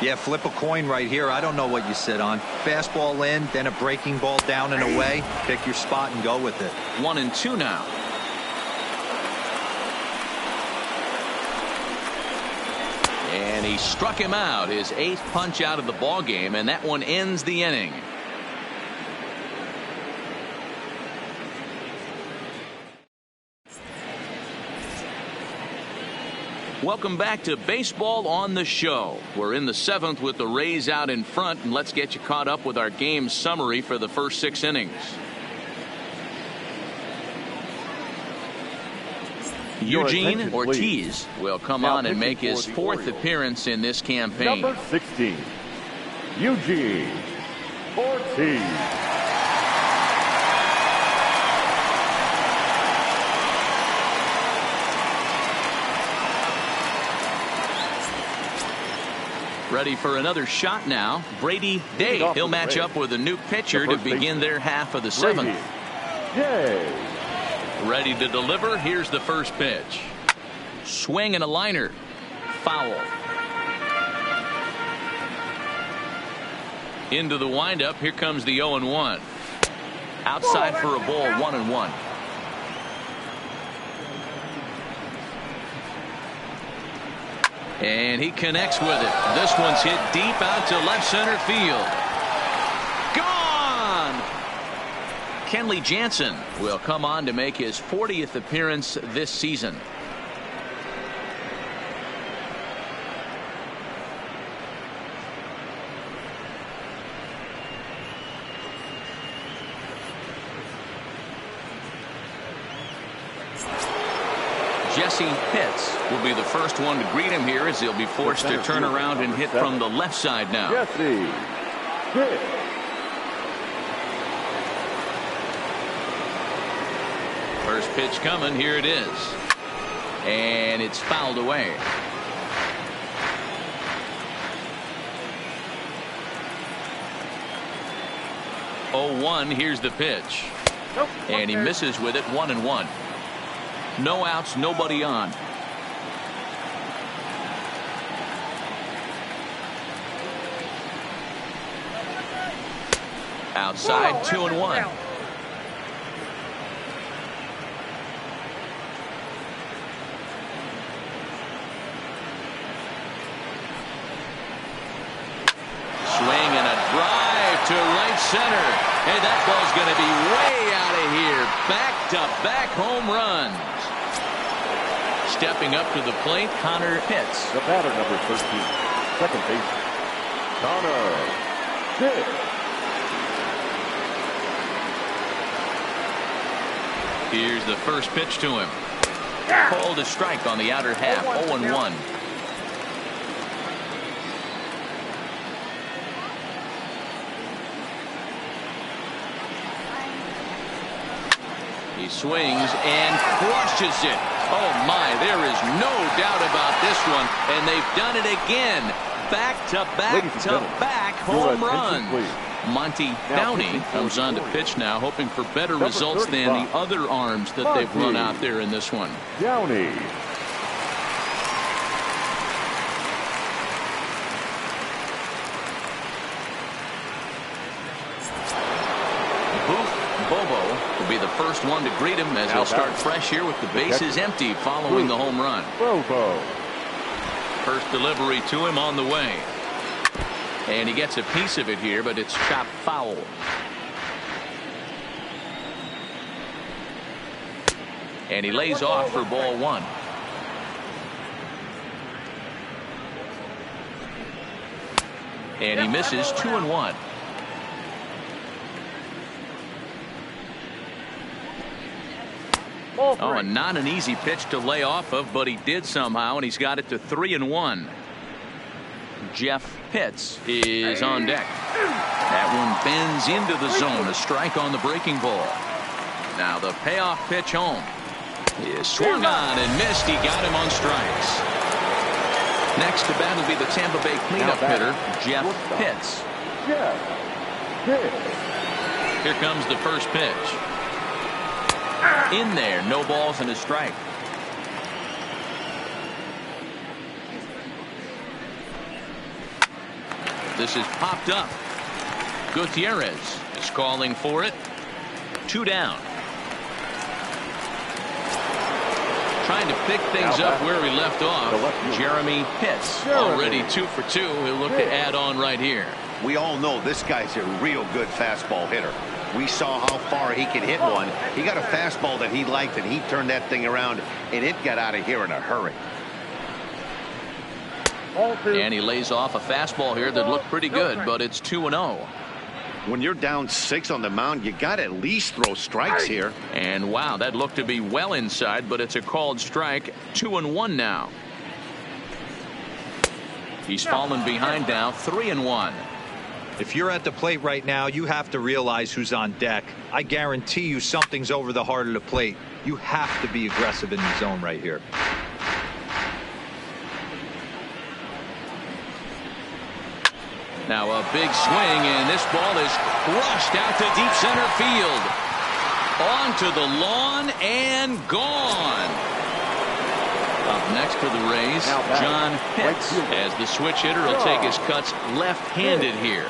Yeah, flip a coin right here. I don't know what you sit on. Fastball in, then a breaking ball down and away. Pick your spot and go with it. 1-2 now. And he struck him out, his 8th punch out of the ball game, and that one ends the inning. Welcome back to Baseball on the Show. We're in the 7th with the Rays out in front, and let's get you caught up with our game summary for the first 6 innings. Eugene Ortiz will come on and make his 4th appearance in this campaign. Number 16, Eugene Ortiz. Ready for another shot now. Brady Day. He'll match up with a new pitcher to begin their half of the 7th. Ready to deliver. Here's the first pitch. Swing and a liner. Foul. Into the windup. Here comes the 0-1. Outside for a ball, 1-1. And he connects with it. This one's hit deep out to left center field. Gone! Kenley Jansen will come on to make his 40th appearance this season. Jesse Pitts will be the first one to greet him here as he'll be forced to turn around and hit from the left side now. Jesse Pitts. First pitch coming. Here it is. And it's fouled away. Oh, 1. Here's the pitch. And he misses with it. 1-1. No outs, nobody on. Outside, 2-1. Swing and a drive to right center. Hey, that ball's going to be way out of here. Back-to-back home runs. Stepping up to the plate, Connor Pitts. The batter, number 13, second base, Connor Pitts. Here's the first pitch to him. Called a strike on the outer half. 0-1. He swings and crushes it. Oh my, there is no doubt about this one, and they've done it again. Back-to-back home runs. Monty Downey comes on to pitch now, hoping for better results than the other arms that they've run out there in this one. Downey. Bobo will be the first one to greet him as he'll start fresh here with the bases empty following the home run. Bobo. First delivery to him on the way. And he gets a piece of it here, but it's chopped foul. And he lays off for ball 1. And he misses. 2-1. Oh, and not an easy pitch to lay off of, but he did somehow, and he's got it to 3-1. Jeff Pitts is on deck. That one bends into the zone. A strike on the breaking ball. Now the payoff pitch home. He is swung on and missed. He got him on strikes. Next to bat will be the Tampa Bay cleanup hitter, Jeff Pitts. Here comes the first pitch. In there, no balls and a strike. This is popped up. Gutierrez is calling for it. 2 down. trying to pick things up where we left off. Jeremy Pitts already 2 for 2. He'll look to add on right here. We all know this guy's a real good fastball hitter. We saw how far he could hit one. He got a fastball that he liked, and he turned that thing around, and it got out of here in a hurry. And he lays off a fastball here that looked pretty good, but it's 2-0. When you're down 6 on the mound, you got to at least throw strikes here. And wow, that looked to be well inside, but it's a called strike. 2-1 now. He's fallen behind now, 3-1. If you're at the plate right now, you have to realize who's on deck. I guarantee you something's over the heart of the plate. You have to be aggressive in the zone right here. Now a big swing, and this ball is crushed out to deep center field. Onto the lawn and gone. Up next for the Rays, John Pitts, as the switch hitter will take his cuts left-handed here.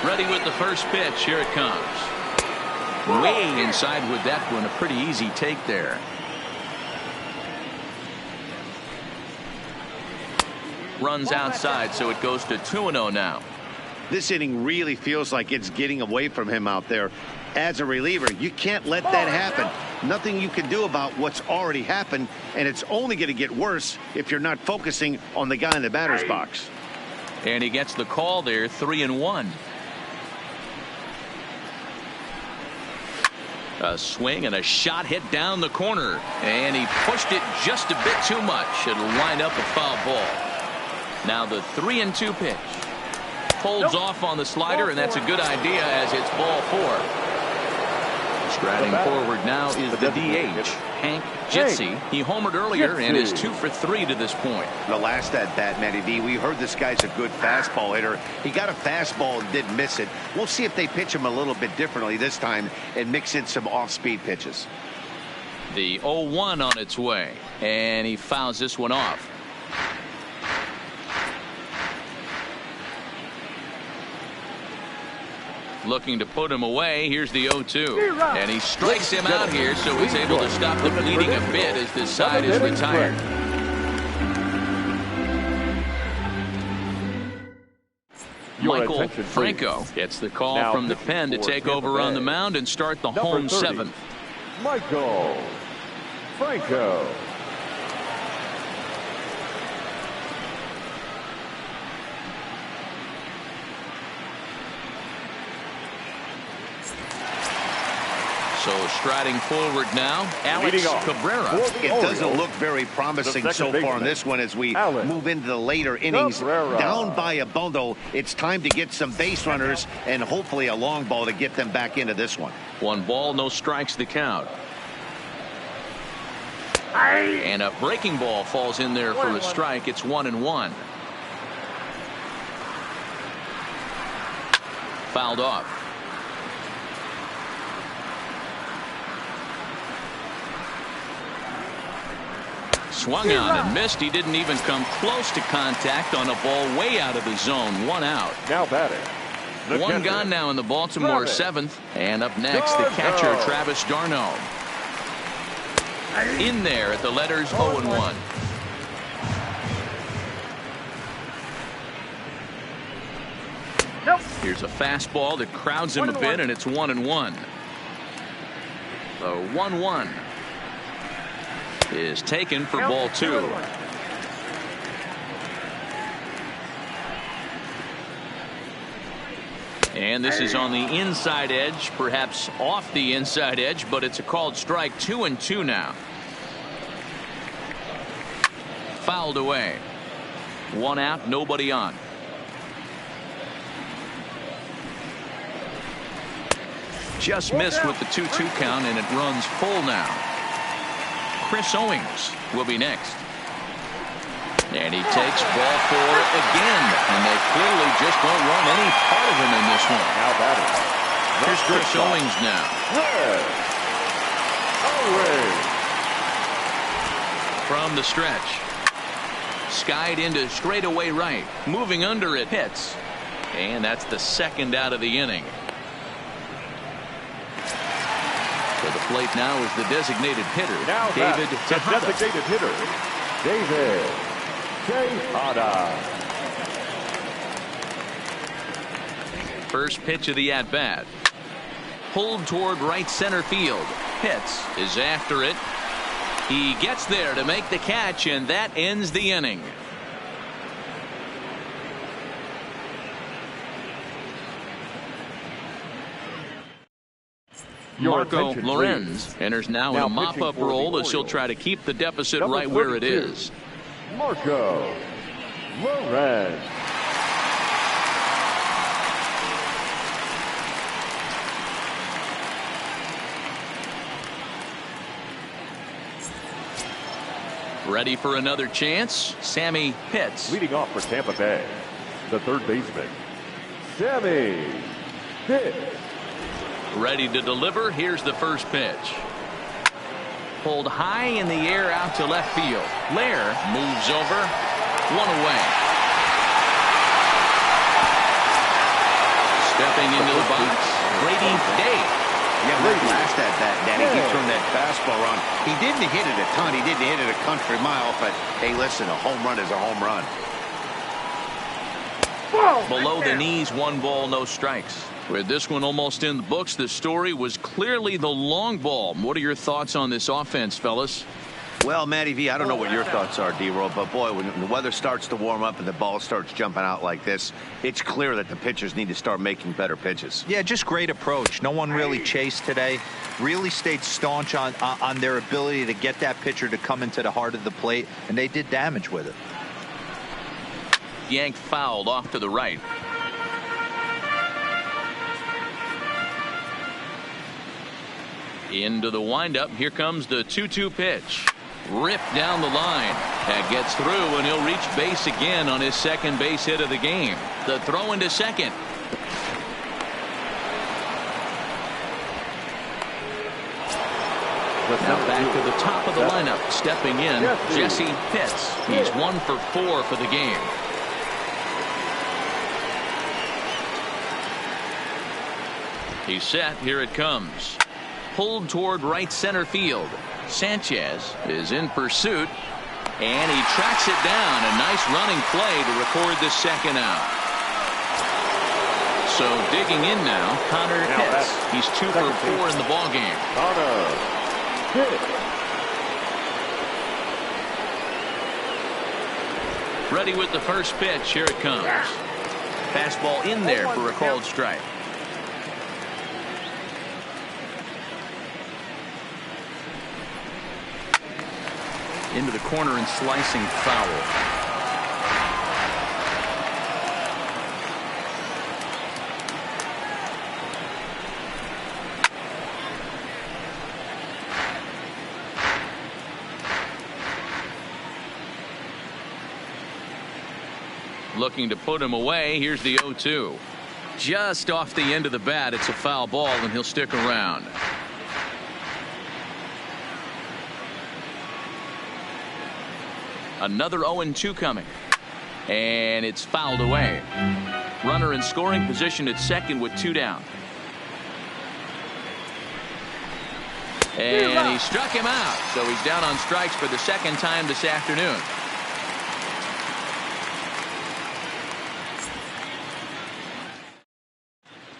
Ready with the first pitch. Here it comes. Way inside with that one. A pretty easy take there. Runs outside, so it goes to 2-0 now. This inning really feels like it's getting away from him out there. As a reliever, you can't let that happen. Nothing you can do about what's already happened, and it's only going to get worse if you're not focusing on the guy in the batter's box. And he gets the call there, 3-1. A swing and a shot hit down the corner, and he pushed it just a bit too much. It'll wind up a foul ball. Now the 3-2 pitch. Holds off on the slider, and that's a good idea as it's ball 4. Striding forward now is the DH, Hank Jitsi. He homered earlier and is 2 for 3 to this point. The last at bat, Matty B, we heard this guy's a good fastball hitter. He got a fastball and didn't miss it. We'll see if they pitch him a little bit differently this time and mix in some off-speed pitches. The 0-1 on its way, and he fouls this one off. Looking to put him away. Here's the 0-2. And he strikes him out here, so he's able to stop the bleeding a bit as this side is retired. Michael Franco gets the call from the pen to take over on the mound and start the home 7th. Michael Franco. So striding forward now, Alex Cabrera. It doesn't look very promising so far in this one as we move into the later innings. Down by a bundle, it's time to get some base runners and hopefully a long ball to get them back into this one. 1 ball, no strikes the count. And a breaking ball falls in there for a strike. It's 1-1. Fouled off. Swung on and missed. He didn't even come close to contact on a ball way out of the zone. 1 out. Now batting. 1 gone now in the Baltimore 7th. And up next, the catcher, Travis d'Arnaud. In there at the letters 0-1. Here's a fastball that crowds him a bit, and it's 1-1. The 1-1 is taken for ball 2. And this is on the inside edge, perhaps off the inside edge, but it's a called strike. 2-2 now. Fouled away. 1 out, nobody on. Just missed with the 2-2 count, and it runs full now. Chris Owings will be next. And he takes ball 4 again, and they clearly just don't want any part of him in this one. Now batting. Here's Chris Owings now. From the stretch. Skied into straightaway right. Moving under it, hits. And that's the 2nd out of the inning. For the plate now is the designated hitter, Now David the Tejada. designated hitter, David Tejada. First pitch of the at-bat. Pulled toward right center field. Pitts is after it. He gets there to make the catch, and that ends the inning. Marco Lorenz enters now in a mop-up role as he'll try to keep the deficit right where it is. Marco Lorenz. Ready for another chance, Sammy Pitts. Leading off for Tampa Bay, the third baseman, Sammy Pitts. Ready to deliver. Here's the first pitch. Pulled high in the air out to left field. Lair moves over. One away. Stepping into the box, Brady Day. Yeah, last at that, Danny. He threw that fastball around. He didn't hit it a ton. He didn't hit it a country mile. But, hey, listen, a home run is a home run. Below the knees, 1 ball, no strikes. With this one almost in the books, the story was clearly the long ball. What are your thoughts on this offense, fellas? Well, Matty V, I don't know what your thoughts are, D-Roll, but boy, when the weather starts to warm up and the ball starts jumping out like this, it's clear that the pitchers need to start making better pitches. Yeah, just great approach. No one really chased today. Really stayed staunch on their ability to get that pitcher to come into the heart of the plate, and they did damage with it. Yanked fouled off to the right. Into the windup. Here comes the 2-2 pitch. Ripped down the line. That gets through, and he'll reach base again on his second base hit of the game. The throw into second. Now back to the top of the lineup. Stepping in, Jesse Pitts. He's 1 for 4 for the game. He's set. Here it comes. Pulled toward right center field. Sanchez is in pursuit, and he tracks it down. A nice running play to record the second out. So digging in now, Connor Pitts. He's 2 for 4 in the ballgame. Connor Pitts. Ready with the first pitch. Here it comes. Fastball in there for a called strike. Into the corner and slicing foul. Looking to put him away. Here's the 0-2. Just off the end of the bat. It's a foul ball, and he'll stick around. Another 0-2 coming, and it's fouled away. Runner in scoring position at second with 2 down, and he struck him out, so he's down on strikes for the second time this afternoon.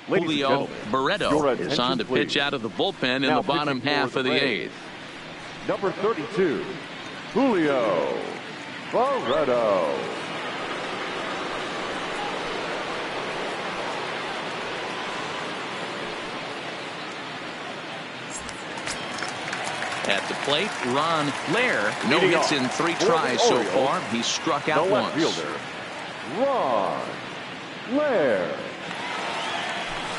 Julio Barreto is on to pitch out of the bullpen in the bottom half of the 8th. Number 32, Julio Barreto. At the plate, Ron Lair. No hits in 3 tries so far. He's struck out once. Fielder, Ron Lair.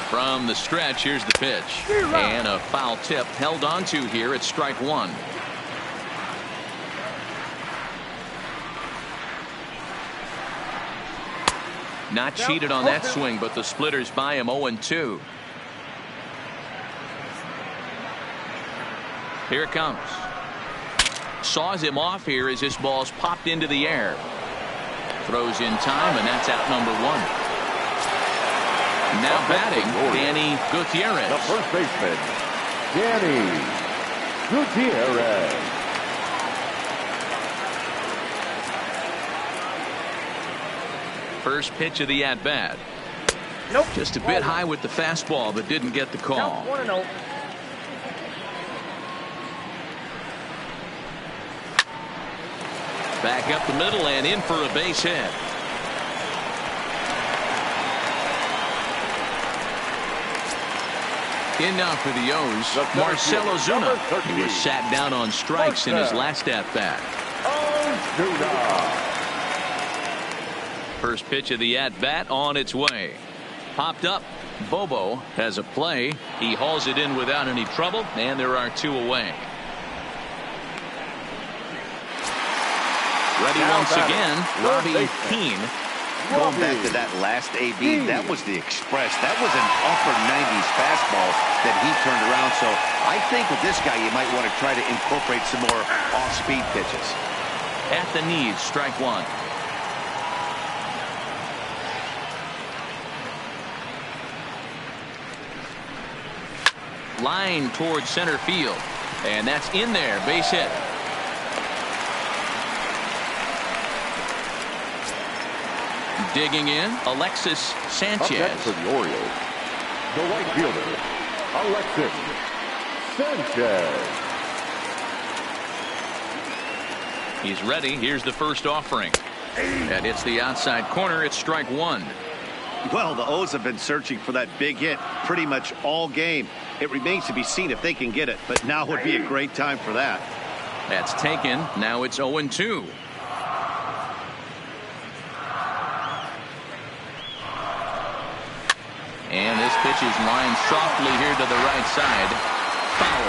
From the stretch, here's the pitch. And a foul tip held on to here at strike 1. Not cheated on that swing, but the splitters by him 0-2. Here it comes. Saws him off here as this ball's popped into the air. Throws in time, and that's out number 1. Now batting, Danny Gutierrez. The first baseman, Danny Gutierrez. First pitch of the at-bat. Nope. Just a bit high with the fastball, but didn't get the call. Nope, 1-0. Back up the middle and in for a base hit. In now for the O's, Marcell Ozuna. He was sat down on strikes in his last at-bat. First pitch of the at-bat on its way. Popped up. Bobo has a play. He hauls it in without any trouble, and there are 2 away. Ready once again, Robbie Keane. Going back to that last AB, that was the express. That was an upper 90s fastball that he turned around. So I think with this guy, you might want to try to incorporate some more off-speed pitches. At the knees, strike 1. Line towards center field. And that's in there. Base hit. Digging in, Alexis Sanchez. Up next for the Orioles, the right fielder, Alexis Sanchez. He's ready. Here's the first offering. And it's the outside corner. It's strike 1. Well, the O's have been searching for that big hit pretty much all game. It remains to be seen if they can get it, but now would be a great time for that. That's taken. Now it's 0-2. And this pitch is lined softly here to the right side. Foul.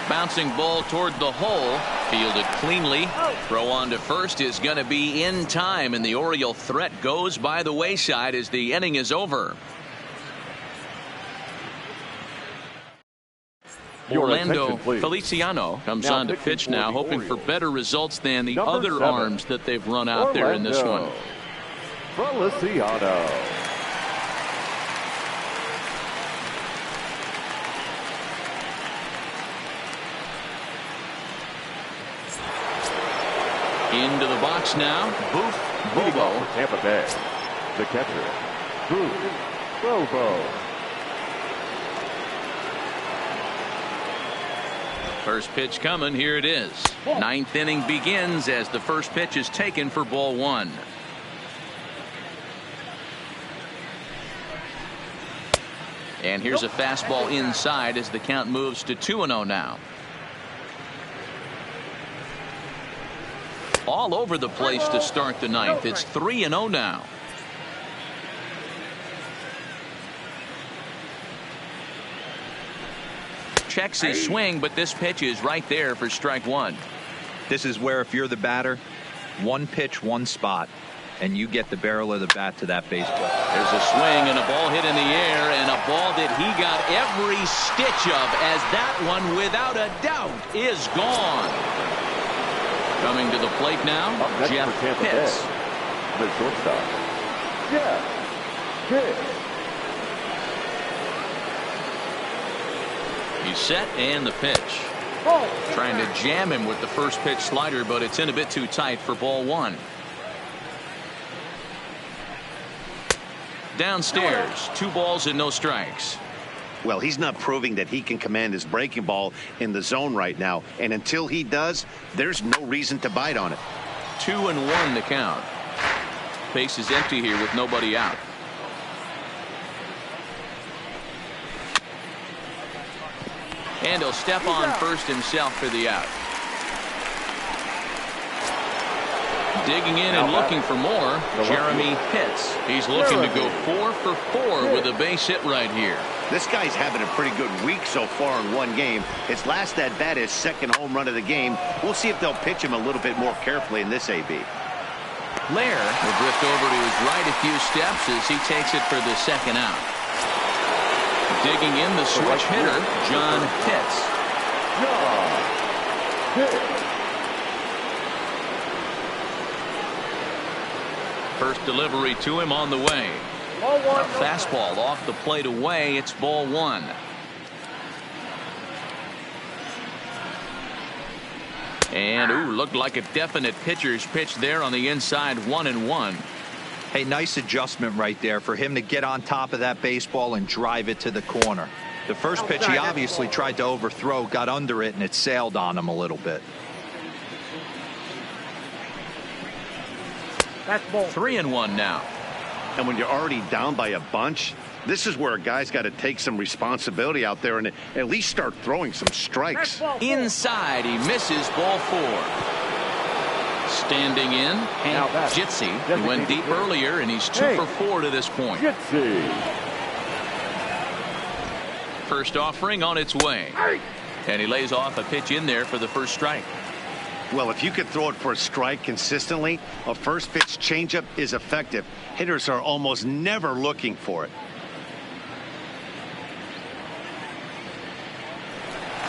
Bouncing ball toward the hole. Fielded cleanly. Throw on to first is going to be in time, and the Oriole threat goes by the wayside as the inning is over. Orlando Feliciano comes on to pitch now, hoping for better results than the other arms that they've run out there in this one. Feliciano. Into the box now, Boof Bobo. Tampa Bay, the catcher, Boof Bobo. First pitch coming. Here it is. Ninth inning begins as the first pitch is taken for ball 1. And here's a fastball inside as the count moves to 2-0 now. All over the place to start the ninth. It's 3-0 now. Checks his swing, but this pitch is right there for strike 1. This is where if you're the batter, one pitch, one spot, and you get the barrel of the bat to that baseball. There's a swing and a ball hit in the air, and a ball that he got every stitch of, as that one, without a doubt, is gone. Coming to the plate now, Jeff Pitts. The shortstop, Jeff Pitts. He's set and the pitch. Trying to jam him with the first pitch slider, but it's in a bit too tight for ball 1. Downstairs, 2 balls and no strikes. Well, he's not proving that he can command his breaking ball in the zone right now. And until he does, there's no reason to bite on it. 2-1 the count. Base is empty here with nobody out. And he'll step on first himself for the out. Digging in and looking for more, Jeremy Pitts. He's looking to go 4 for 4 with a base hit right here. This guy's having a pretty good week so far in one game. His last at bat is second home run of the game. We'll see if they'll pitch him a little bit more carefully in this AB. Lair will drift over to his right a few steps as he takes it for the second out. Digging in the switch hitter, John Pitts. First delivery to him on the way. Ball one. A fastball off the plate away. It's ball one. And looked like a definite pitcher's pitch there on the inside. 1-1. Hey, nice adjustment right there for him to get on top of that baseball and drive it to the corner. The first pitch he obviously tried to overthrow, got under it, and it sailed on him a little bit. That's ball. 3-1 now. And when you're already down by a bunch, this is where a guy's got to take some responsibility out there and at least start throwing some strikes. Inside, he misses. Ball 4. Standing in, and Jitsi. He went deep earlier, and he's 2 for 4 to this point. First offering on its way. And he lays off a pitch in there for the first strike. Well, if you could throw it for a strike consistently, a first pitch changeup is effective. Hitters are almost never looking for it.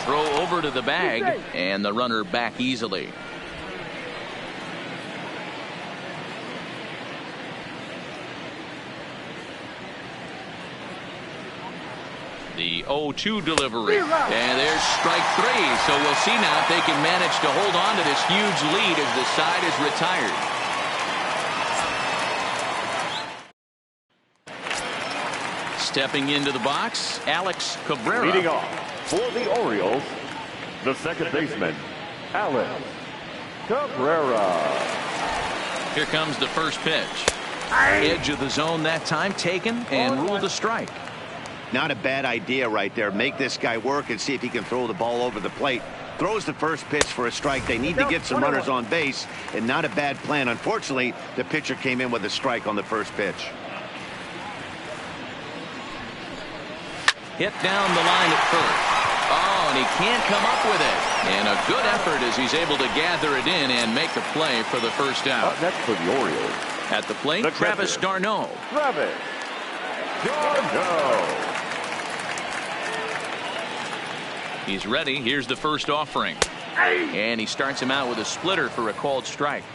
Throw over to the bag, and the runner back easily. The 0-2 delivery. And there's strike 3. So we'll see now if they can manage to hold on to this huge lead as the side is retired. Stepping into the box, Alex Cabrera. Leading off for the Orioles, the second baseman, Alex Cabrera. Here comes the first pitch. Edge of the zone that time taken and ruled a strike. Not a bad idea right there. Make this guy work and see if he can throw the ball over the plate. Throws the first pitch for a strike. They need to get some runners on base, and not a bad plan. Unfortunately, the pitcher came in with a strike on the first pitch. Hit down the line at first. Oh, and he can't come up with it. And a good effort as he's able to gather it in and make the play for the first out. Up next for the Orioles, at the plate, Travis d'Arnaud. Travis d'Arnaud. He's ready. Here's the first offering. And he starts him out with a splitter for a called strike.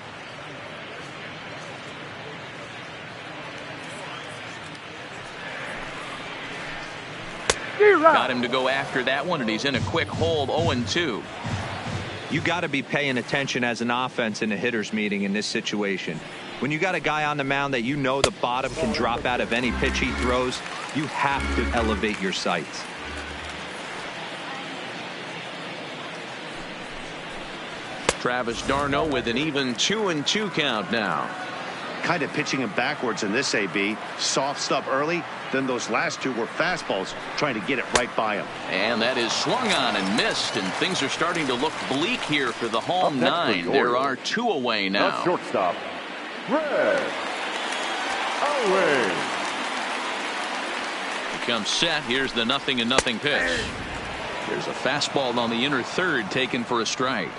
Got him to go after that one, and he's in a quick hold. 0-2. You got to be paying attention as an offense in a hitter's meeting in this situation. When you got a guy on the mound that you know the bottom can drop out of any pitch he throws, you have to elevate your sights. Travis d'Arnaud with an even 2-2 count now. Kind of pitching him backwards in this AB. Soft stuff early, then those last two were fastballs, trying to get it right by him. And that is swung on and missed, and things are starting to look bleak here for the home nine. There are 2 away now. The shortstop, Red Owen. He comes set. Here's the 0-0 pitch. There's a fastball on the inner third taken for a strike.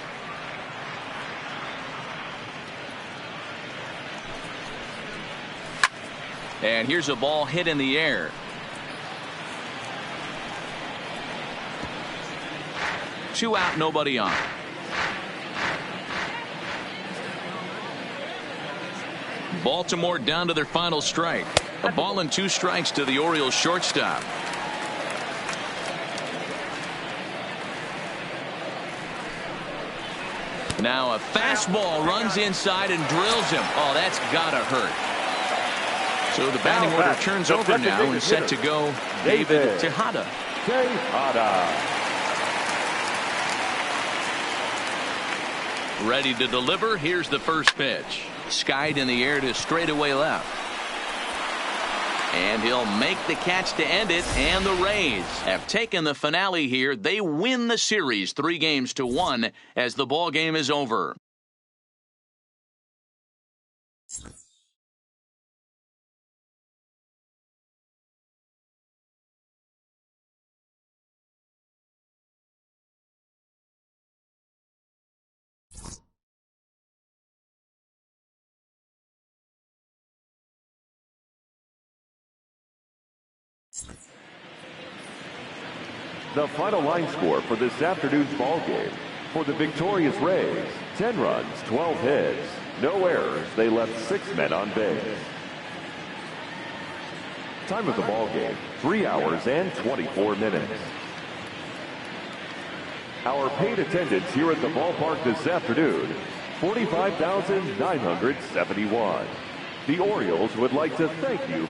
And here's a ball hit in the air. Two out, nobody on. Baltimore down to their final strike. A ball and 2 strikes to the Orioles shortstop. Now a fastball runs inside and drills him. Oh, that's gotta hurt. So the batting order turns over now and set to go David Tejada. Ready to deliver. Here's the first pitch. Skied in the air to straightaway left. And he'll make the catch to end it, and the Rays have taken the finale here. They win the series 3-1 as the ball game is over. The final line score for this afternoon's ball game. For the victorious Rays, 10 runs, 12 hits. No errors. They left 6 men on base. Time of the ball game, 3 hours and 24 minutes. Our paid attendance here at the ballpark this afternoon, 45,971. The Orioles would like to thank you